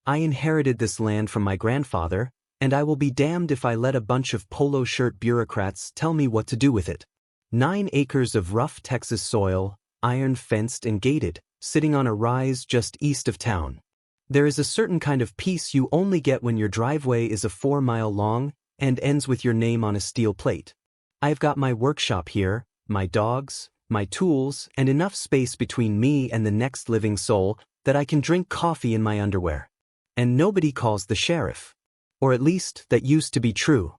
I inherited this land from my grandfather, and I will be damned if I let a bunch of polo shirt bureaucrats tell me what to do with it. 9 acres of rough Texas soil, iron-fenced and gated, sitting on a rise just east of town. There is a certain kind of peace you only get when your driveway is a 4-mile long and ends with your name on a steel plate. I've got my workshop here, my dogs, my tools, and enough space between me and the next living soul that I can drink coffee in my underwear. And nobody calls the sheriff. Or at least, that used to be true.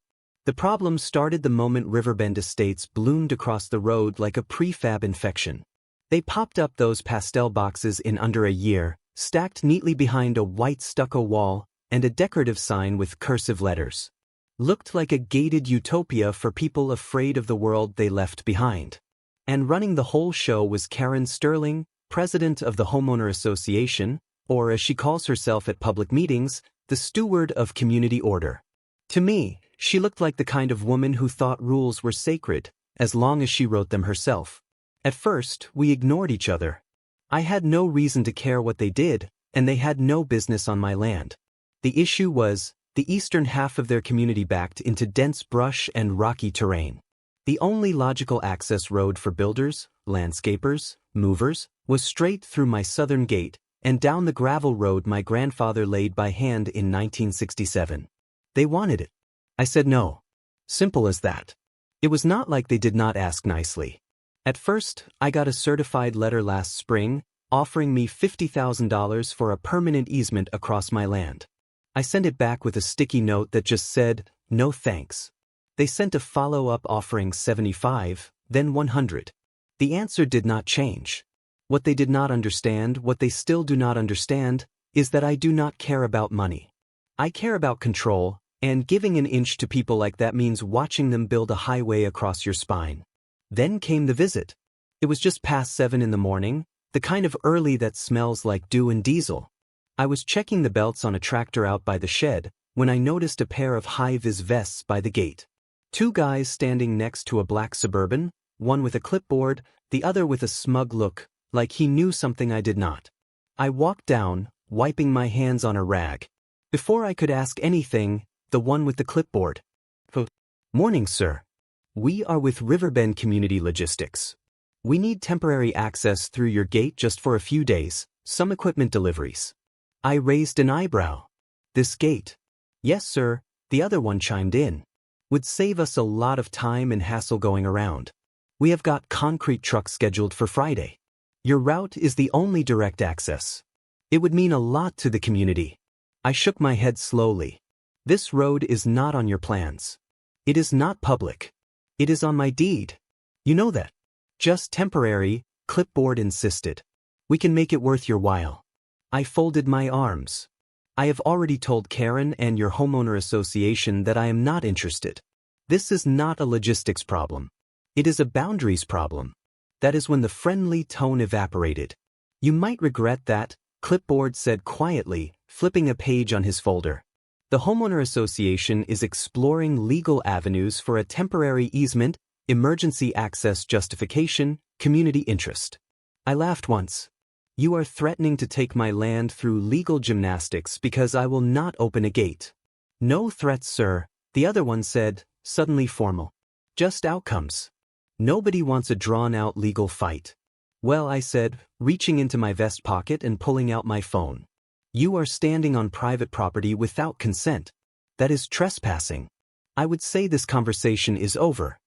The problem started the moment Riverbend Estates bloomed across the road like a prefab infection. They popped up those pastel boxes in under a year, stacked neatly behind a white stucco wall and a decorative sign with cursive letters. Looked like a gated utopia for people afraid of the world they left behind. And running the whole show was Karen Sterling, president of the Homeowner Association, or as she calls herself at public meetings, the steward of community order. To me, she looked like the kind of woman who thought rules were sacred, as long as she wrote them herself. At first, we ignored each other. I had no reason to care what they did, and they had no business on my land. The issue was, the eastern half of their community backed into dense brush and rocky terrain. The only logical access road for builders, landscapers, movers, was straight through my southern gate and down the gravel road my grandfather laid by hand in 1967. They wanted it. I said no. Simple as that. It was not like they did not ask nicely. At first, I got a certified letter last spring, offering me $50,000 for a permanent easement across my land. I sent it back with a sticky note that just said, no thanks. They sent a follow-up offering $75, then $100. The answer did not change. What they did not understand, what they still do not understand, is that I do not care about money. I care about control, and giving an inch to people like that means watching them build a highway across your spine. Then came the visit. It was just past 7 in the morning, the kind of early that smells like dew and diesel. I was checking the belts on a tractor out by the shed when I noticed a pair of high-vis vests by the gate. 2 guys standing next to a black Suburban, one with a clipboard, the other with a smug look, like he knew something I did not. I walked down, wiping my hands on a rag. Before I could ask anything, the one with the clipboard. Morning, sir. We are with Riverbend Community Logistics. We need temporary access through your gate just for a few days, some equipment deliveries. I raised an eyebrow. This gate? Yes, sir, the other one chimed in. Would save us a lot of time and hassle going around. We have got concrete trucks scheduled for Friday. Your route is the only direct access. It would mean a lot to the community. I shook my head slowly. This road is not on your plans. It is not public. It is on my deed. You know that. Just temporary, clipboard insisted. We can make it worth your while. I folded my arms. I have already told Karen and your homeowner association that I am not interested. This is not a logistics problem. It is a boundaries problem. That is when the friendly tone evaporated. You might regret that, Clipboard said quietly, flipping a page on his folder. The homeowner association is exploring legal avenues for a temporary easement, emergency access justification, community interest. I laughed once. You are threatening to take my land through legal gymnastics because I will not open a gate. No threats, sir, the other one said, suddenly formal. Just outcomes. Nobody wants a drawn-out legal fight. Well, I said, reaching into my vest pocket and pulling out my phone. You are standing on private property without consent. That is trespassing. I would say this conversation is over.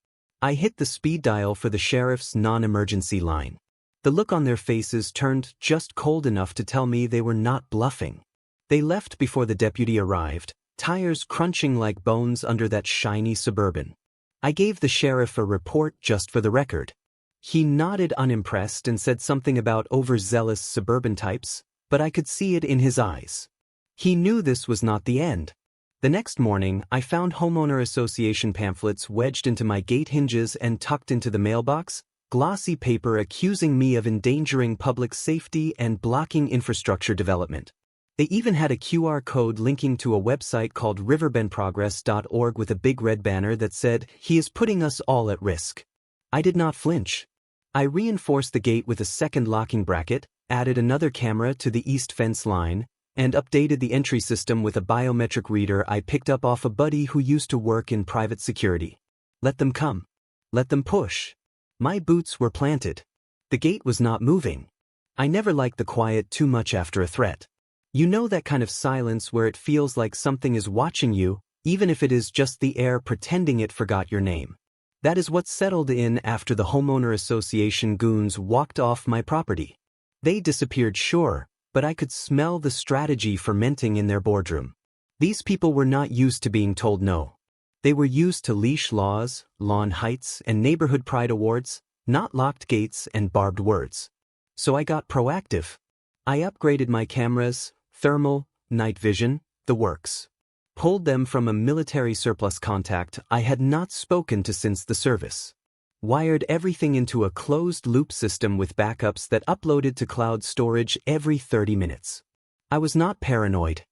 I hit the speed dial for the sheriff's non-emergency line. The look on their faces turned just cold enough to tell me they were not bluffing. They left before the deputy arrived, tires crunching like bones under that shiny Suburban. I gave the sheriff a report just for the record. He nodded unimpressed and said something about overzealous suburban types, but I could see it in his eyes. He knew this was not the end. The next morning, I found homeowner association pamphlets wedged into my gate hinges and tucked into the mailbox, glossy paper accusing me of endangering public safety and blocking infrastructure development. They even had a QR code linking to a website called riverbendprogress.org with a big red banner that said, "He is putting us all at risk." I did not flinch. I reinforced the gate with a second locking bracket, added another camera to the east fence line, and updated the entry system with a biometric reader I picked up off a buddy who used to work in private security. Let them come. Let them push. My boots were planted. The gate was not moving. I never liked the quiet too much after a threat. You know that kind of silence where it feels like something is watching you, even if it is just the air pretending it forgot your name. That is what settled in after the homeowner association goons walked off my property. They disappeared, sure, but I could smell the strategy fermenting in their boardroom. These people were not used to being told no. They were used to leash laws, lawn heights, and neighborhood pride awards, not locked gates and barbed words. So I got proactive. I upgraded my cameras, thermal, night vision, the works. Pulled them from a military surplus contact I had not spoken to since the service. Wired everything into a closed-loop system with backups that uploaded to cloud storage every 30 minutes. I was not paranoid.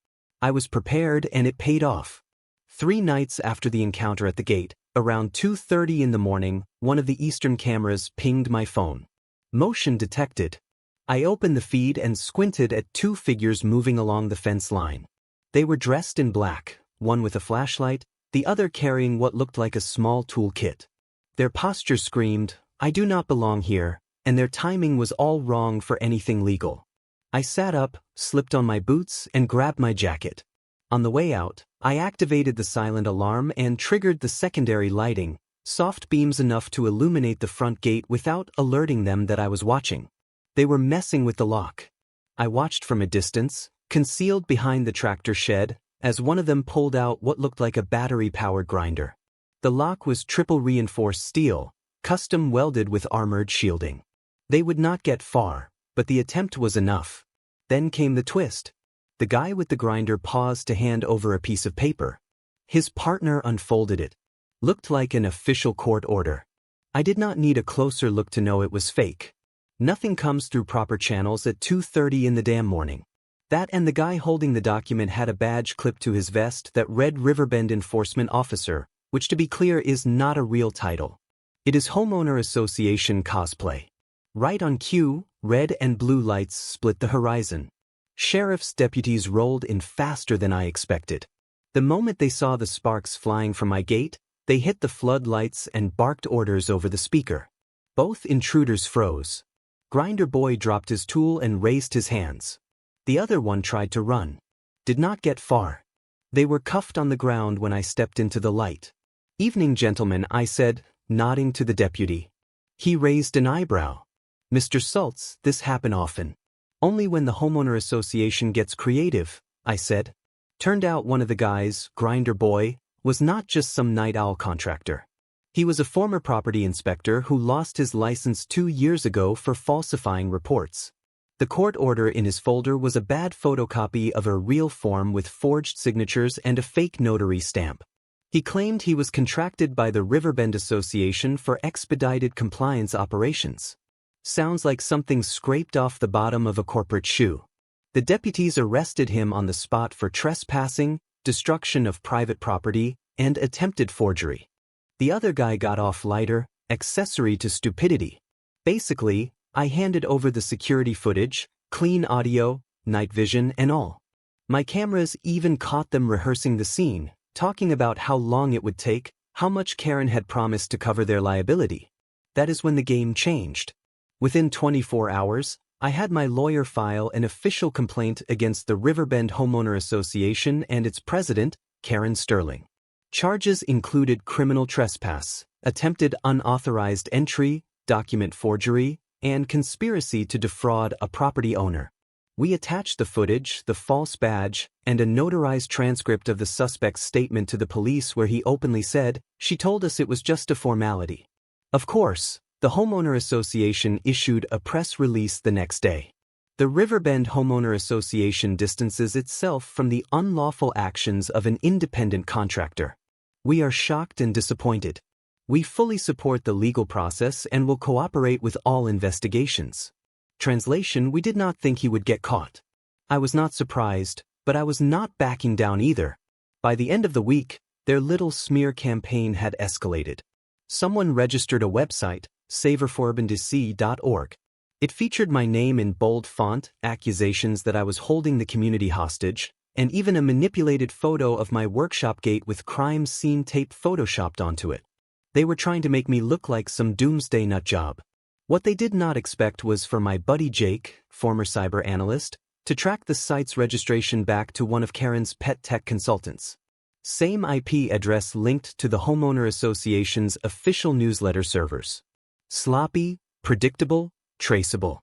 I was prepared, and it paid off. 3 nights after the encounter at the gate, around 2:30 in the morning, one of the eastern cameras pinged my phone. Motion detected. I opened the feed and squinted at 2 figures moving along the fence line. They were dressed in black, one with a flashlight, the other carrying what looked like a small toolkit. Their posture screamed, "I do not belong here," and their timing was all wrong for anything legal. I sat up, slipped on my boots, and grabbed my jacket. On the way out, I activated the silent alarm and triggered the secondary lighting, soft beams enough to illuminate the front gate without alerting them that I was watching. They were messing with the lock. I watched from a distance, concealed behind the tractor shed, as one of them pulled out what looked like a battery-powered grinder. The lock was triple reinforced steel, custom welded with armored shielding. They would not get far, but the attempt was enough. Then came the twist. The guy with the grinder paused to hand over a piece of paper. His partner unfolded it. Looked like an official court order. I did not need a closer look to know it was fake. Nothing comes through proper channels at 2:30 in the damn morning. That, and the guy holding the document had a badge clipped to his vest that read Riverbend Enforcement Officer, which, to be clear, is not a real title. It is homeowner association cosplay. Right on cue, red and blue lights split the horizon. Sheriff's deputies rolled in faster than I expected. The moment they saw the sparks flying from my gate, they hit the floodlights and barked orders over the speaker. Both intruders froze. Grinder Boy dropped his tool and raised his hands. The other one tried to run. Did not get far. They were cuffed on the ground when I stepped into the light. "Evening, gentlemen," I said, nodding to the deputy. He raised an eyebrow. "Mr. Schultz, this happen often." "Only when the homeowner association gets creative," I said. Turned out one of the guys, Grinder Boy, was not just some night owl contractor. He was a former property inspector who lost his license 2 years ago for falsifying reports. The court order in his folder was a bad photocopy of a real form with forged signatures and a fake notary stamp. He claimed he was contracted by the Riverbend Association for expedited compliance operations. Sounds like something scraped off the bottom of a corporate shoe. The deputies arrested him on the spot for trespassing, destruction of private property, and attempted forgery. The other guy got off lighter, accessory to stupidity. Basically, I handed over the security footage, clean audio, night vision, and all. My cameras even caught them rehearsing the scene, talking about how long it would take, how much Karen had promised to cover their liability. That is when the game changed. Within 24 hours, I had my lawyer file an official complaint against the Riverbend Homeowner Association and its president, Karen Sterling. Charges included criminal trespass, attempted unauthorized entry, document forgery, and conspiracy to defraud a property owner. We attached the footage, the false badge, and a notarized transcript of the suspect's statement to the police where he openly said, "She told us it was just a formality." Of course, the Homeowner Association issued a press release the next day. The Riverbend Homeowner Association distances itself from the unlawful actions of an independent contractor. "We are shocked and disappointed. We fully support the legal process and will cooperate with all investigations." Translation: we did not think he would get caught. I was not surprised, but I was not backing down either. By the end of the week, their little smear campaign had escalated. Someone registered a website, saverforurbandc.org. It featured my name in bold font, accusations that I was holding the community hostage, and even a manipulated photo of my workshop gate with crime scene tape photoshopped onto it. They were trying to make me look like some doomsday nutjob. What they did not expect was for my buddy Jake, former cyber analyst, to track the site's registration back to one of Karen's pet tech consultants. Same IP address linked to the Homeowner Association's official newsletter servers. Sloppy, predictable, traceable.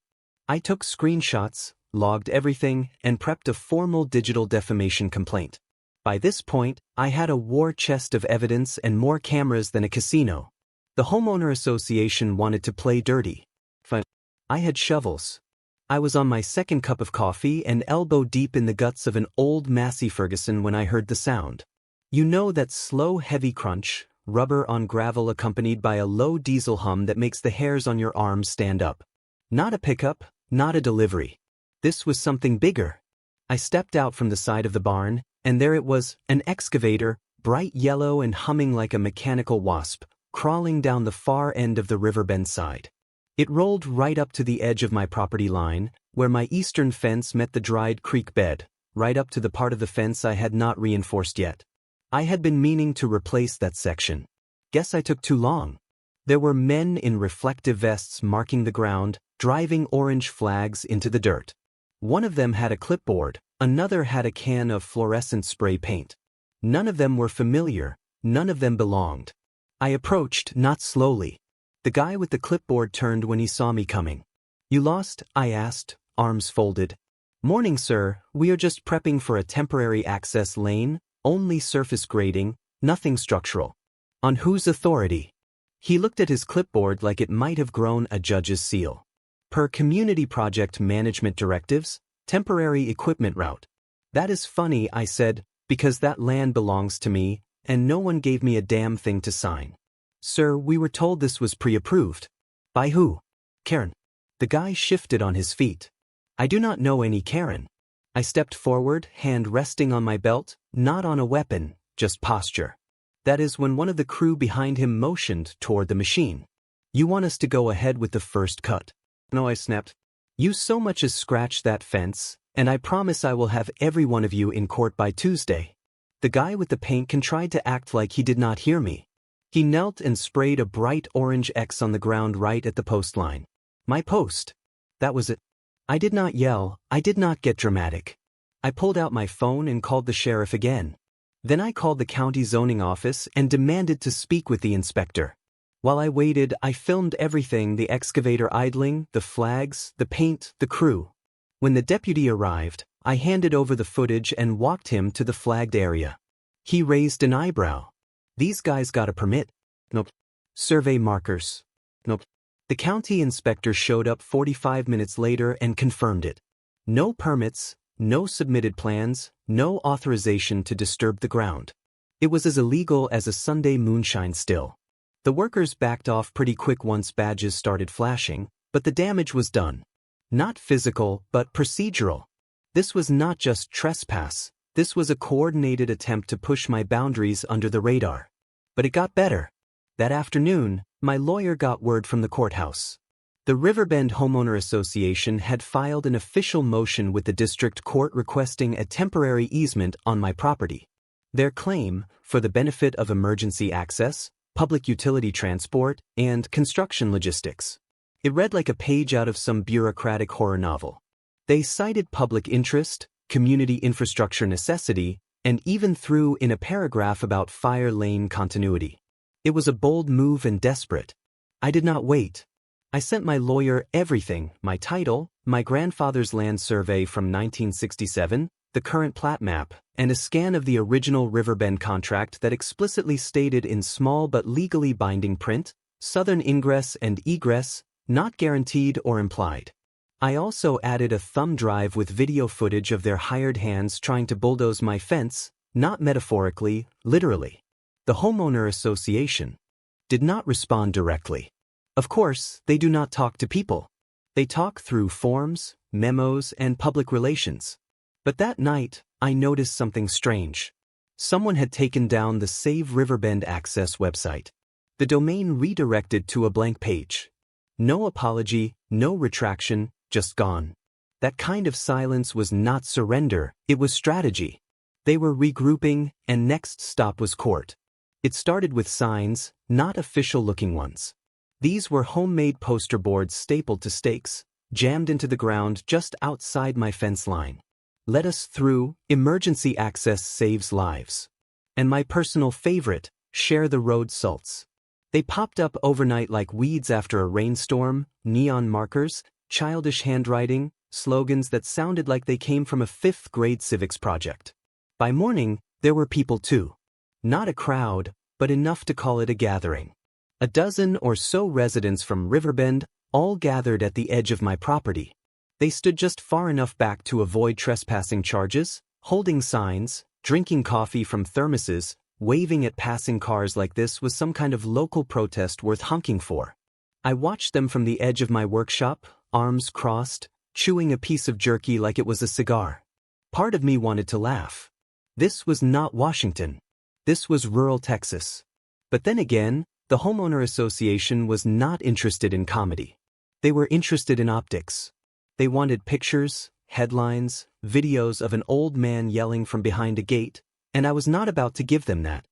I took screenshots, logged everything, and prepped a formal digital defamation complaint. By this point, I had a war chest of evidence and more cameras than a casino. The Homeowner Association wanted to play dirty. Fine. I had shovels. I was on my second cup of coffee and elbow deep in the guts of an old Massey Ferguson when I heard the sound. You know that slow, heavy crunch, rubber on gravel accompanied by a low diesel hum that makes the hairs on your arms stand up. Not a pickup, not a delivery. This was something bigger. I stepped out from the side of the barn, and there it was, an excavator, bright yellow and humming like a mechanical wasp, crawling down the far end of the riverbend side. It rolled right up to the edge of my property line, where my eastern fence met the dried creek bed, right up to the part of the fence I had not reinforced yet. I had been meaning to replace that section. Guess I took too long. There were men in reflective vests marking the ground, driving orange flags into the dirt. One of them had a clipboard, another had a can of fluorescent spray paint. None of them were familiar, none of them belonged. I approached, not slowly. The guy with the clipboard turned when he saw me coming. "You lost?" I asked, arms folded. "Morning, sir, we are just prepping for a temporary access lane, only surface grading, nothing structural." "On whose authority?" He looked at his clipboard like it might have grown a judge's seal. "Per community project management directives, temporary equipment route." "That is funny," I said, "because that land belongs to me, and no one gave me a damn thing to sign." "Sir, we were told this was pre-approved." "By who?" "Karen." The guy shifted on his feet. "I do not know any Karen." I stepped forward, hand resting on my belt, not on a weapon, just posture. That is when one of the crew behind him motioned toward the machine. "You want us to go ahead with the first cut?" "No," I snapped. "You so much as scratch that fence, and I promise I will have every one of you in court by Tuesday." The guy with the paint tried to act like he did not hear me. He knelt and sprayed a bright orange X on the ground right at the post line. My post. That was it. I did not yell, I did not get dramatic. I pulled out my phone and called the sheriff again. Then I called the county zoning office and demanded to speak with the inspector. While I waited, I filmed everything: the excavator idling, the flags, the paint, the crew. When the deputy arrived, I handed over the footage and walked him to the flagged area. He raised an eyebrow. "These guys got a permit?" "Nope." "Survey markers?" "Nope." The county inspector showed up 45 minutes later and confirmed it. No permits, no submitted plans, no authorization to disturb the ground. It was as illegal as a Sunday moonshine still. The workers backed off pretty quick once badges started flashing, but the damage was done. Not physical, but procedural. This was not just trespass. This was a coordinated attempt to push my boundaries under the radar. But it got better. That afternoon, my lawyer got word from the courthouse. The Riverbend Homeowner Association had filed an official motion with the district court requesting a temporary easement on my property. Their claim, for the benefit of emergency access, public utility transport, and construction logistics. It read like a page out of some bureaucratic horror novel. They cited public interest, community infrastructure necessity, and even threw in a paragraph about fire lane continuity. It was a bold move and desperate. I did not wait. I sent my lawyer everything: my title, my grandfather's land survey from 1967, the current plat map, and a scan of the original Riverbend contract that explicitly stated in small but legally binding print, southern ingress and egress, not guaranteed or implied. I also added a thumb drive with video footage of their hired hands trying to bulldoze my fence, not metaphorically, literally. The Homeowner Association did not respond directly. Of course, they do not talk to people. They talk through forms, memos, and public relations. But that night, I noticed something strange. Someone had taken down the Save Riverbend Access website. The domain redirected to a blank page. No apology, no retraction, just gone. That kind of silence was not surrender, it was strategy. They were regrouping, and next stop was court. It started with signs, not official-looking ones. These were homemade poster boards stapled to stakes, jammed into the ground just outside my fence line. Let us through, emergency access saves lives. And my personal favorite, share the road salts. They popped up overnight like weeds after a rainstorm, neon markers, childish handwriting, slogans that sounded like they came from a 5th grade civics project. By morning, there were people too. Not a crowd, but enough to call it a gathering. A dozen or so residents from Riverbend, all gathered at the edge of my property. They stood just far enough back to avoid trespassing charges, holding signs, drinking coffee from thermoses, waving at passing cars like this was some kind of local protest worth honking for. I watched them from the edge of my workshop, arms crossed, chewing a piece of jerky like it was a cigar. Part of me wanted to laugh. This was not Washington. This was rural Texas. But then again, the homeowner association was not interested in comedy. They were interested in optics. They wanted pictures, headlines, videos of an old man yelling from behind a gate, and I was not about to give them that.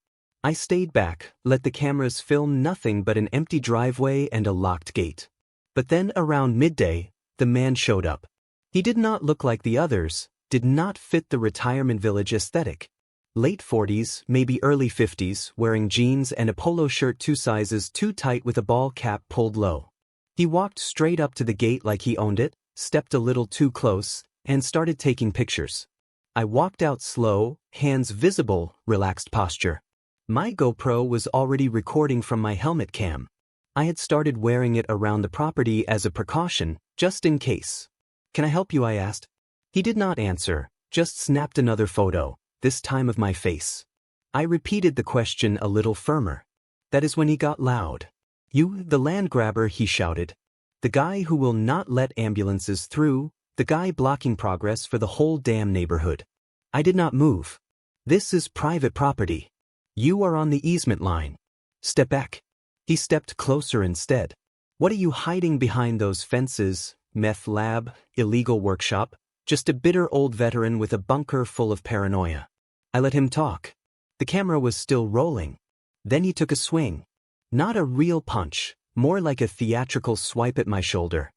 I stayed back, let the cameras film nothing but an empty driveway and a locked gate. But then around midday, the man showed up. He did not look like the others, did not fit the retirement village aesthetic. Late 40s, maybe early 50s, wearing jeans and a polo shirt 2 sizes too tight with a ball cap pulled low. He walked straight up to the gate like he owned it, stepped a little too close, and started taking pictures. I walked out slow, hands visible, relaxed posture. My GoPro was already recording from my helmet cam. I had started wearing it around the property as a precaution, just in case. "Can I help you?" I asked. He did not answer, just snapped another photo, this time of my face. I repeated the question a little firmer. That is when he got loud. "You, the land grabber," he shouted. "The guy who will not let ambulances through, the guy blocking progress for the whole damn neighborhood." I did not move. "This is private property. You are on the easement line. Step back." He stepped closer instead. "What are you hiding behind those fences? Meth lab, illegal workshop, just a bitter old veteran with a bunker full of paranoia." I let him talk. The camera was still rolling. Then he took a swing. Not a real punch, more like a theatrical swipe at my shoulder.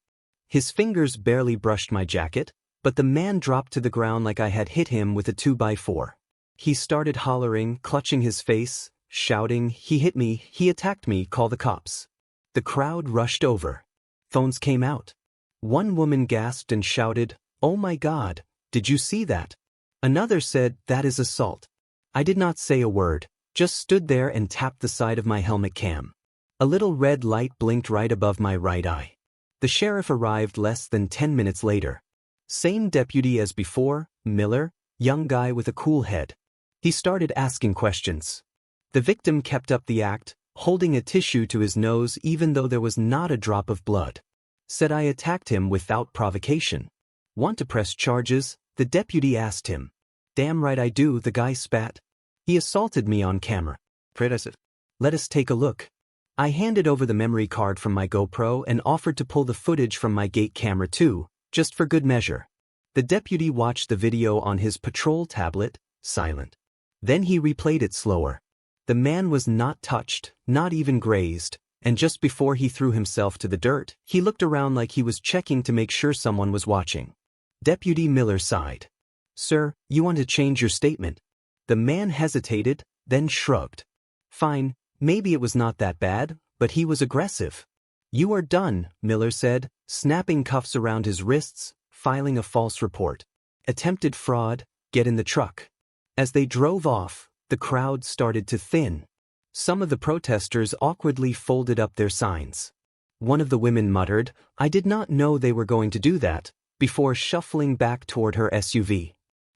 His fingers barely brushed my jacket, but the man dropped to the ground like I had hit him with a 2x4. He started hollering, clutching his face, shouting, "He hit me, he attacked me, call the cops." The crowd rushed over. Phones came out. One woman gasped and shouted, "Oh my God, did you see that?" Another said, "That is assault." I did not say a word, just stood there and tapped the side of my helmet cam. A little red light blinked right above my right eye. The sheriff arrived less than 10 minutes later. Same deputy as before, Miller, young guy with a cool head. He started asking questions. The victim kept up the act, holding a tissue to his nose even though there was not a drop of blood. Said I attacked him without provocation. "Want to press charges?" the deputy asked him. "Damn right I do," the guy spat. "He assaulted me on camera." "Let us take a look." I handed over the memory card from my GoPro and offered to pull the footage from my gate camera too, just for good measure. The deputy watched the video on his patrol tablet, silent. Then he replayed it slower. The man was not touched, not even grazed, and just before he threw himself to the dirt, he looked around like he was checking to make sure someone was watching. Deputy Miller sighed. "Sir, you want to change your statement?" The man hesitated, then shrugged. "Fine, maybe it was not that bad, but he was aggressive." "You are done," Miller said, snapping cuffs around his wrists, filing a false report. "Attempted fraud, get in the truck." As they drove off, the crowd started to thin. Some of the protesters awkwardly folded up their signs. One of the women muttered, "I did not know they were going to do that," before shuffling back toward her SUV.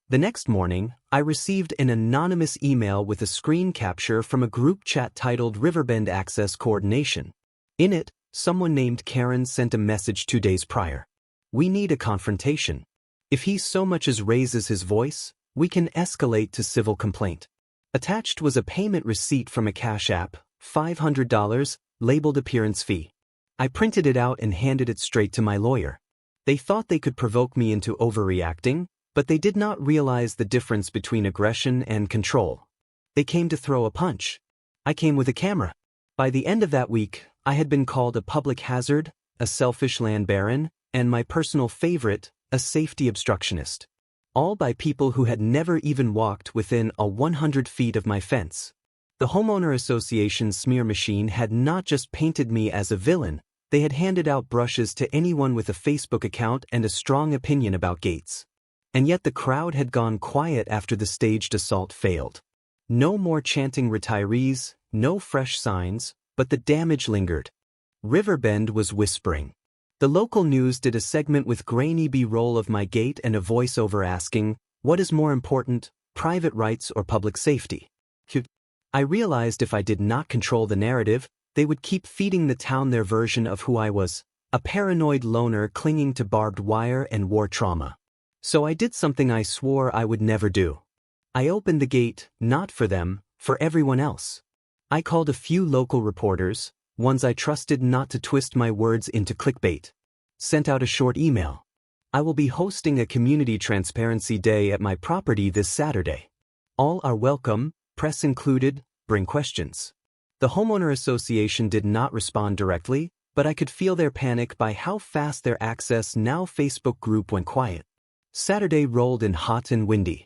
The next morning, I received an anonymous email with a screen capture from a group chat titled Riverbend Access Coordination. In it, someone named Karen sent a message 2 days prior. "We need a confrontation. If he so much as raises his voice, we can escalate to civil complaint." Attached was a payment receipt from a Cash App, $500, labeled appearance fee. I printed it out and handed it straight to my lawyer. They thought they could provoke me into overreacting, but they did not realize the difference between aggression and control. They came to throw a punch. I came with a camera. By the end of that week, I had been called a public hazard, a selfish land baron, and my personal favorite, a safety obstructionist. All by people who had never even walked within 100 feet of my fence. The homeowner association smear machine had not just painted me as a villain, they had handed out brushes to anyone with a Facebook account and a strong opinion about gates. And yet the crowd had gone quiet after the staged assault failed. No more chanting retirees, no fresh signs, but the damage lingered. Riverbend was whispering. The local news did a segment with grainy B-roll of my gate and a voiceover asking, "What is more important, private rights or public safety?" I realized if I did not control the narrative, they would keep feeding the town their version of who I was, a paranoid loner clinging to barbed wire and war trauma. So I did something I swore I would never do. I opened the gate, not for them, for everyone else. I called a few local reporters, ones I trusted not to twist my words into clickbait. Sent out a short email. I will be hosting a community transparency day at my property this Saturday. All are welcome, press included, bring questions. The homeowner association did not respond directly, but I could feel their panic by how fast their Access Now Facebook group went quiet. Saturday rolled in hot and windy.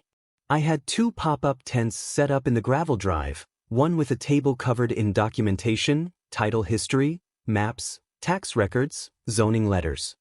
I had 2 pop-up tents set up in the gravel drive, one with a table covered in documentation, title history, maps, tax records, zoning letters.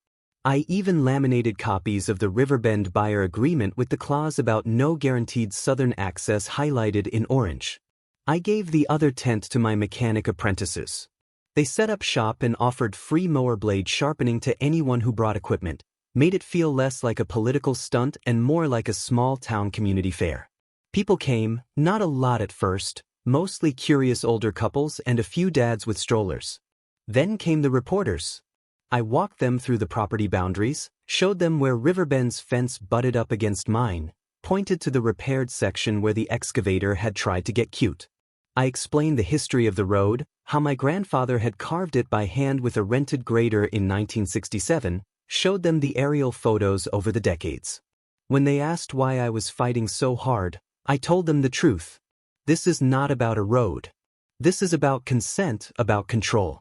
I even laminated copies of the Riverbend buyer agreement with the clause about no guaranteed southern access highlighted in orange. I gave the other tent to my mechanic apprentices. They set up shop and offered free mower blade sharpening to anyone who brought equipment, made it feel less like a political stunt and more like a small-town community fair. People came, not a lot at first, mostly curious older couples and a few dads with strollers. Then came the reporters. I walked them through the property boundaries, showed them where Riverbend's fence butted up against mine, pointed to the repaired section where the excavator had tried to get cute. I explained the history of the road, how my grandfather had carved it by hand with a rented grader in 1967, showed them the aerial photos over the decades. When they asked why I was fighting so hard, I told them the truth. This is not about a road. This is about consent, about control.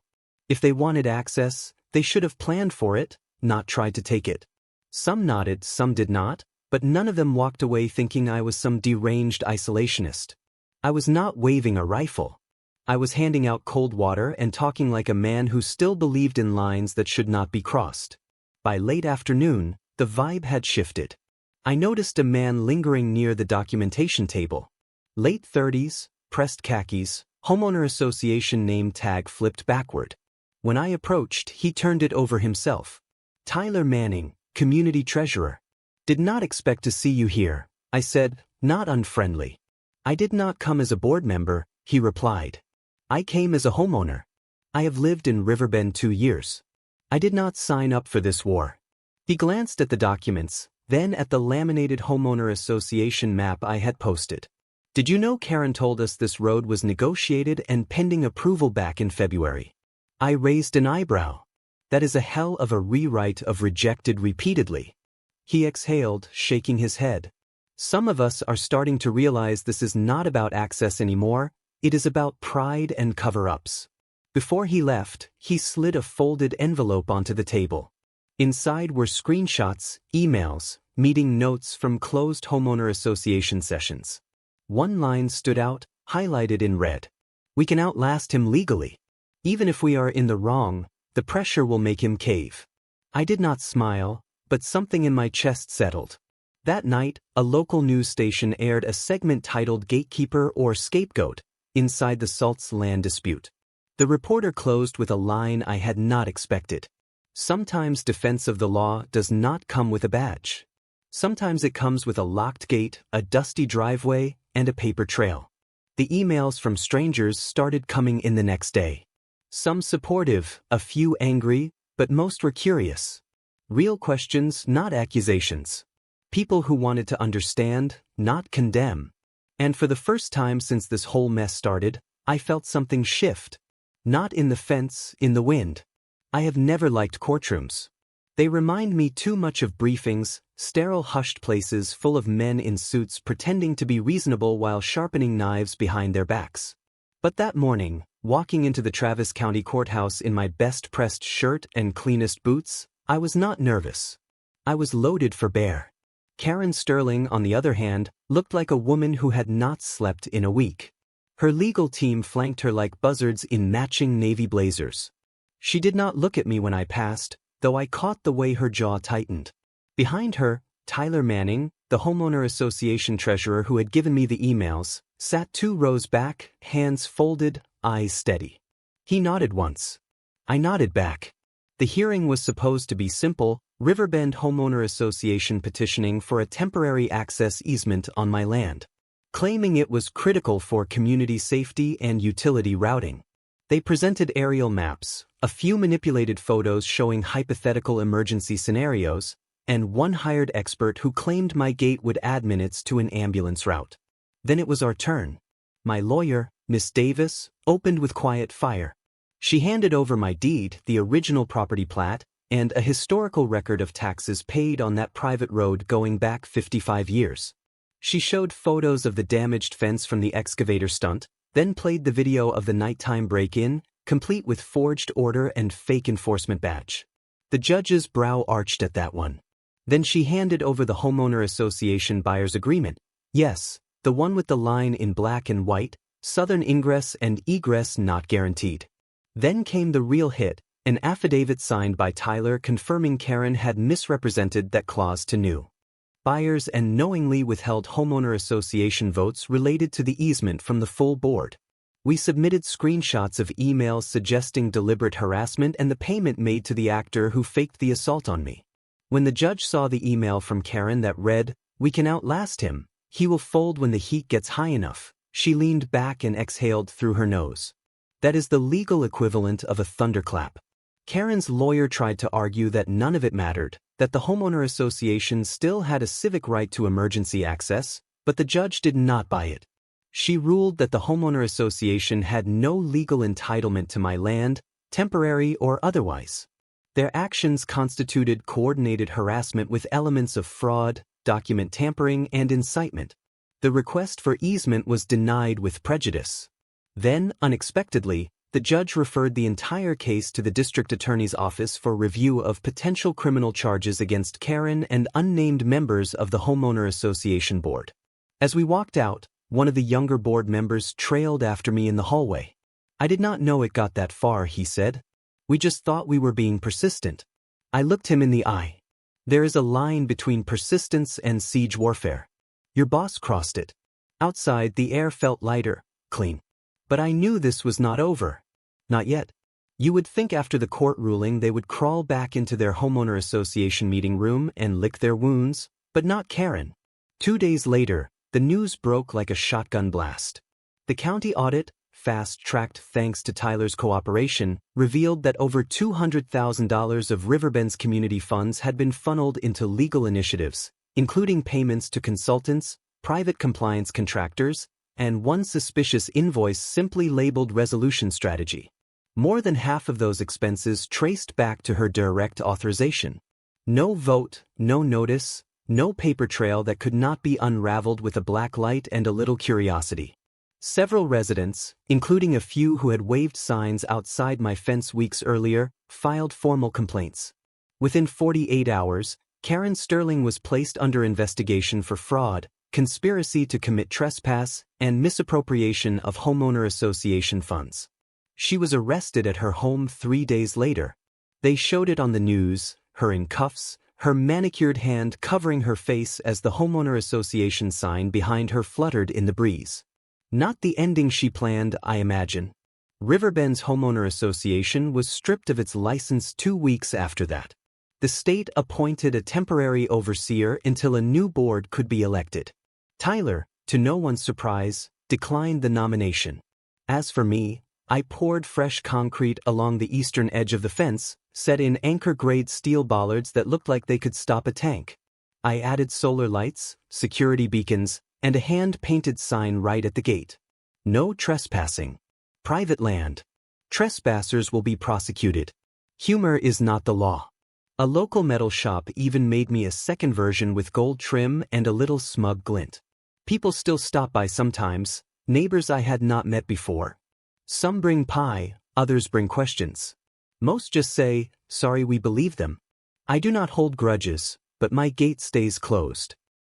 If they wanted access, they should have planned for it, not tried to take it. Some nodded, some did not, but none of them walked away thinking I was some deranged isolationist. I was not waving a rifle. I was handing out cold water and talking like a man who still believed in lines that should not be crossed. By late afternoon, the vibe had shifted. I noticed a man lingering near the documentation table. Late 30s, pressed khakis, homeowner association name tag flipped backward. When I approached, he turned it over himself. "Tyler Manning, community treasurer. Did not expect to see you here," I said, not unfriendly. "I did not come as a board member," he replied. "I came as a homeowner. I have lived in Riverbend 2 years. I did not sign up for this war." He glanced at the documents, then at the laminated homeowner association map I had posted. "Did you know Karen told us this road was negotiated and pending approval back in February?" I raised an eyebrow. "That is a hell of a rewrite of rejected repeatedly." He exhaled, shaking his head. "Some of us are starting to realize this is not about access anymore, it is about pride and cover-ups." Before he left, he slid a folded envelope onto the table. Inside were screenshots, emails, meeting notes from closed homeowner association sessions. One line stood out, highlighted in red. "We can outlast him legally. Even if we are in the wrong, the pressure will make him cave." I did not smile, but something in my chest settled. That night, a local news station aired a segment titled "Gatekeeper or Scapegoat" inside the Salt's land dispute. The reporter closed with a line I had not expected. "Sometimes defense of the law does not come with a badge. Sometimes it comes with a locked gate, a dusty driveway, and a paper trail." The emails from strangers started coming in the next day. Some supportive, a few angry, but most were curious. Real questions, not accusations. People who wanted to understand, not condemn. And for the first time since this whole mess started, I felt something shift. Not in the fence, in the wind. I have never liked courtrooms. They remind me too much of briefings, sterile hushed places full of men in suits pretending to be reasonable while sharpening knives behind their backs. But that morning, walking into the Travis County Courthouse in my best pressed shirt and cleanest boots, I was not nervous. I was loaded for bear. Karen Sterling, on the other hand, looked like a woman who had not slept in a week. Her legal team flanked her like buzzards in matching navy blazers. She did not look at me when I passed, though I caught the way her jaw tightened. Behind her, Tyler Manning, the homeowner association treasurer who had given me the emails, sat 2 rows back, hands folded, eyes steady. He nodded once. I nodded back. The hearing was supposed to be simple: Riverbend Homeowner Association petitioning for a temporary access easement on my land, claiming it was critical for community safety and utility routing. They presented aerial maps, a few manipulated photos showing hypothetical emergency scenarios, and one hired expert who claimed my gate would add minutes to an ambulance route. Then it was our turn. My lawyer, Miss Davis, opened with quiet fire. She handed over my deed, the original property plat, and a historical record of taxes paid on that private road going back 55 years. She showed photos of the damaged fence from the excavator stunt, then played the video of the nighttime break-in, complete with forged order and fake enforcement badge. The judge's brow arched at that one. Then she handed over the homeowner association buyer's agreement. Yes, the one with the line in black and white, southern ingress and egress not guaranteed. Then came the real hit, an affidavit signed by Tyler confirming Karen had misrepresented that clause to new buyers and knowingly withheld homeowner association votes related to the easement from the full board. We submitted screenshots of emails suggesting deliberate harassment and the payment made to the actor who faked the assault on me. When the judge saw the email from Karen that read, "We can outlast him, he will fold when the heat gets high enough," she leaned back and exhaled through her nose. That is the legal equivalent of a thunderclap. Karen's lawyer tried to argue that none of it mattered, that the homeowner association still had a civic right to emergency access, but the judge did not buy it. She ruled that the homeowner association had no legal entitlement to my land, temporary or otherwise. Their actions constituted coordinated harassment with elements of fraud, document tampering, and incitement. The request for easement was denied with prejudice. Then, unexpectedly, the judge referred the entire case to the district attorney's office for review of potential criminal charges against Karen and unnamed members of the homeowner association board. As we walked out, one of the younger board members trailed after me in the hallway. "I did not know it got that far," he said. "We just thought we were being persistent." I looked him in the eye. There is a line between persistence and siege warfare. Your boss crossed it. Outside, the air felt lighter, clean. But I knew this was not over. Not yet. You would think after the court ruling they would crawl back into their homeowner association meeting room and lick their wounds, but not Karen. 2 days later, the news broke like a shotgun blast. The county audit, fast-tracked thanks to Tyler's cooperation, revealed that over $200,000 of Riverbend's community funds had been funneled into legal initiatives, including payments to consultants, private compliance contractors, and one suspicious invoice simply labeled resolution strategy. More than half of those expenses traced back to her direct authorization. No vote, no notice, no paper trail that could not be unraveled with a black light and a little curiosity. Several residents, including a few who had waved signs outside my fence weeks earlier, filed formal complaints. Within 48 hours, Karen Sterling was placed under investigation for fraud, conspiracy to commit trespass, and misappropriation of homeowner association funds. She was arrested at her home 3 days later. They showed it on the news, her in cuffs, her manicured hand covering her face as the homeowner association sign behind her fluttered in the breeze. Not the ending she planned, I imagine. Riverbend's homeowner association was stripped of its license 2 weeks after that. The state appointed a temporary overseer until a new board could be elected. Tyler, to no one's surprise, declined the nomination. As for me, I poured fresh concrete along the eastern edge of the fence, set in anchor-grade steel bollards that looked like they could stop a tank. I added solar lights, security beacons, and a hand-painted sign right at the gate. No trespassing. Private land. Trespassers will be prosecuted. Humor is not the law. A local metal shop even made me a second version with gold trim and a little smug glint. People still stop by sometimes, neighbors I had not met before. Some bring pie, others bring questions. Most just say, sorry we believe them. I do not hold grudges, but my gate stays closed.